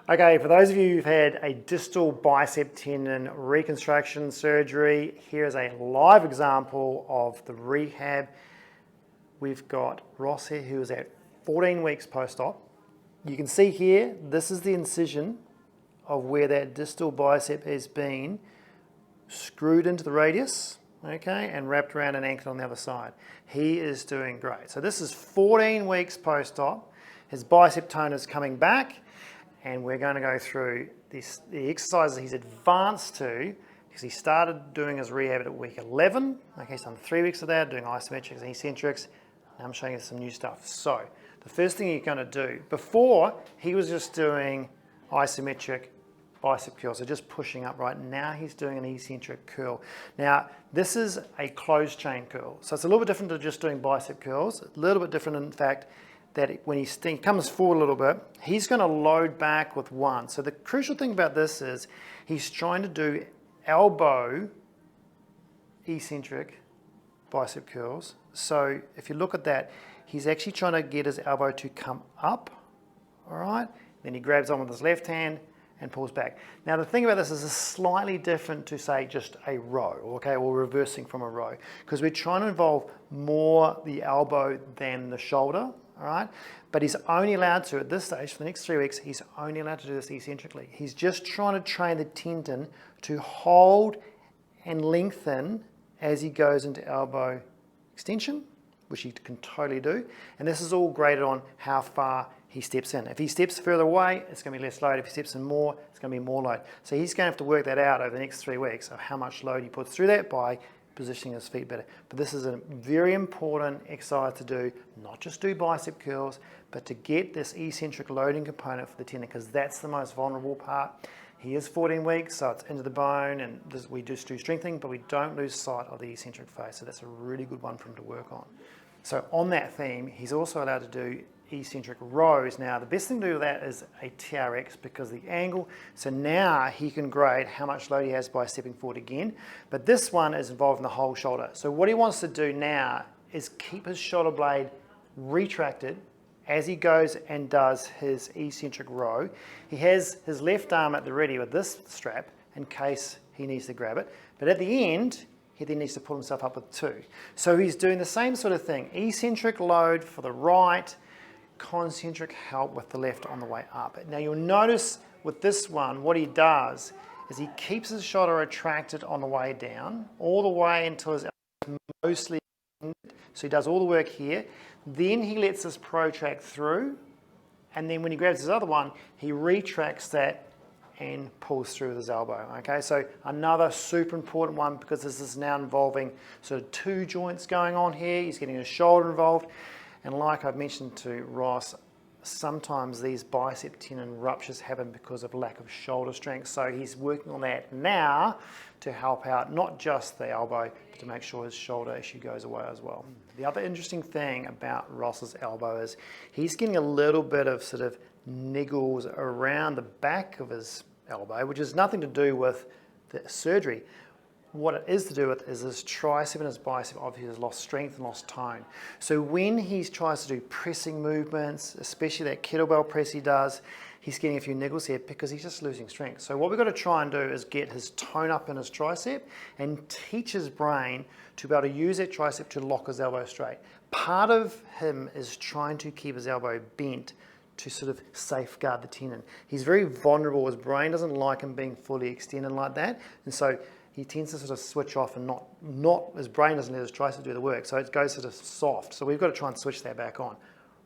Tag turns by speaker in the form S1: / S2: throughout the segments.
S1: Okay, for those of you who've had a distal bicep tendon reconstruction surgery, here's a live example of the rehab. We've got Ross here who is at 14 weeks post-op. You can see here, this is the incision of where that distal bicep has been screwed into the radius, okay, and wrapped around and anchored on the other side. He is doing great. So this is 14 weeks post-op. His bicep tone is coming back, and we're going to go through the exercises he's advanced to, because he started doing his rehab at week 11. Okay, he's done 3 weeks of that, doing isometrics and eccentrics. Now I'm showing you some new stuff. So the first thing you're going to do, before he was just doing isometric bicep curl, so just pushing up, right? Now he's doing an eccentric curl. Now this is a closed chain curl, so it's a little bit different to just doing bicep curls. A little bit different in fact that when he comes forward a little bit, he's going to load back with one. So the crucial thing about this is he's trying to do elbow eccentric bicep curls. So if you look at that, he's actually trying to get his elbow to come up, all right? Then he grabs on with his left hand and pulls back. Now the thing about this is it's slightly different to say just a row, okay, or reversing from a row, because we're trying to involve more the elbow than the shoulder, all right? But he's only allowed to, at this stage, for the next 3 weeks, he's only allowed to do this eccentrically. He's just trying to train the tendon to hold and lengthen as he goes into elbow extension, which he can totally do. And this is all graded on how far he steps in. If he steps further away, it's going to be less load. If he steps in more, it's going to be more load. So he's going to have to work that out over the next 3 weeks of how much load he puts through that by positioning his feet better. But this is a very important exercise to do, not just do bicep curls, but to get this eccentric loading component for the tendon, because that's the most vulnerable part. He is 14 weeks, so it's into the bone, and we just do strengthening, but we don't lose sight of the eccentric phase. So that's a really good one for him to work on. So on that theme, he's also allowed to do eccentric rows. Now, the best thing to do with that is a TRX because of the angle. So now he can grade how much load he has by stepping forward again. But this one is involving the whole shoulder. So what he wants to do now is keep his shoulder blade retracted as he goes and does his eccentric row. He has his left arm at the ready with this strap in case he needs to grab it. But at the end, he then needs to pull himself up with two. So he's doing the same sort of thing. Eccentric load for the right, concentric help with the left on the way up. Now you'll notice with this one, what he does is he keeps his shoulder retracted on the way down, all the way until his elbow is mostly ended. So he does all the work here. Then he lets this protract through, and then when he grabs his other one, he retracts that and pulls through with his elbow. Okay, so another super important one because this is now involving sort of two joints going on here. He's getting his shoulder involved. And like I've mentioned to Ross, sometimes these bicep tendon ruptures happen because of lack of shoulder strength. So he's working on that now to help out not just the elbow, but to make sure his shoulder issue goes away as well. The other interesting thing about Ross's elbow is he's getting a little bit of sort of niggles around the back of his elbow, which has nothing to do with the surgery. What it is to do with is his tricep and his bicep obviously has lost strength and lost tone. So when he tries to do pressing movements, especially that kettlebell press he does, he's getting a few niggles here because he's just losing strength. So what we've got to try and do is get his tone up in his tricep and teach his brain to be able to use that tricep to lock his elbow straight. Part of him is trying to keep his elbow bent to sort of safeguard the tendon. He's very vulnerable. His brain doesn't like him being fully extended like that. And so he tends to sort of switch off and his brain doesn't let his tricep do the work. So it goes sort of soft. So we've got to try and switch that back on.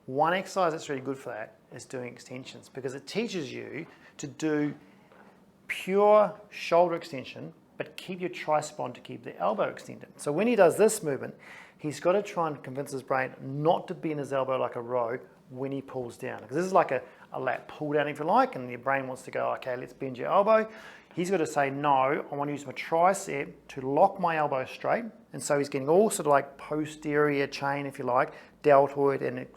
S1: One exercise that's really good for that is doing extensions because it teaches you to do pure shoulder extension, but keep your tricep on to keep the elbow extended. So when he does this movement, he's got to try and convince his brain not to bend his elbow like a row when he pulls down. Because this is like a lat pull down if you like, and your brain wants to go, okay, let's bend your elbow. He's got to say, no, I want to use my tricep to lock my elbow straight. And so he's getting all sort of like posterior chain, if you like, deltoid and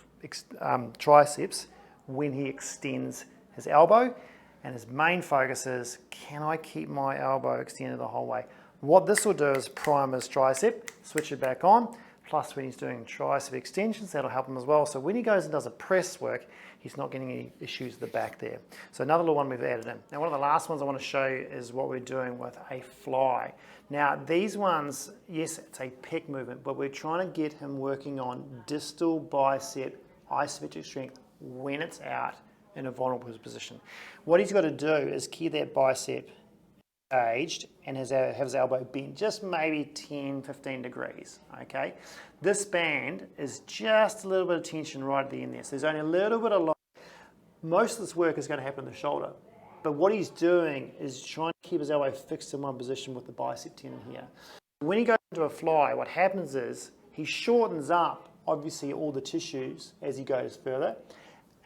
S1: triceps when he extends his elbow. And his main focus is, can I keep my elbow extended the whole way? What this will do is prime his tricep, switch it back on, plus when he's doing tricep extensions, that'll help him as well. So when he goes and does a press work, he's not getting any issues at the back there. So another little one we've added in. Now one of the last ones I want to show you is what we're doing with a fly. Now these ones, yes, it's a pec movement, but we're trying to get him working on distal bicep isometric strength when it's out in a vulnerable position. What he's got to do is keep that bicep engaged and have his elbow bent just maybe 10-15 degrees. Okay, this band is just a little bit of tension right at the end there, so there's only a little bit of load. Most of this work is going to happen in the shoulder, but what he's doing is trying to keep his elbow fixed in one position with the bicep tendon here. When he goes into a fly, what happens is he shortens up obviously all the tissues as he goes further,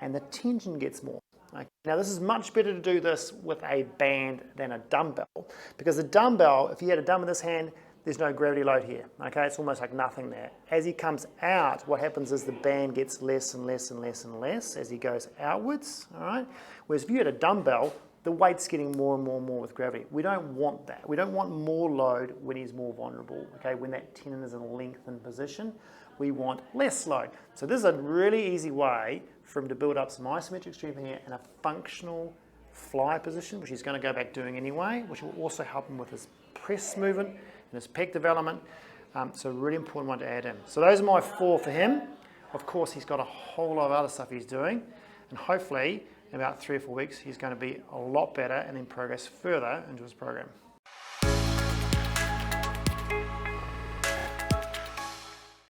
S1: and the tension gets more. Okay. Now this is much better to do this with a band than a dumbbell, because the dumbbell, if you had a dumbbell in this hand, there's no gravity load here. Okay, it's almost like nothing there. As he comes out, what happens is the band gets less and less and less and less as he goes outwards. All right. Whereas if you had a dumbbell, the weight's getting more and more and more with gravity. We don't want that. We don't want more load when he's more vulnerable. Okay, when that tendon is in a lengthened position, we want less load. So this is a really easy way for him to build up some isometric strength here in a functional fly position, which he's going to go back doing anyway, which will also help him with his press movement and his pec development. So a really important one to add in. So those are my 4 for him. Of course, he's got a whole lot of other stuff he's doing, and hopefully in about 3 or 4 weeks, he's going to be a lot better and then progress further into his program.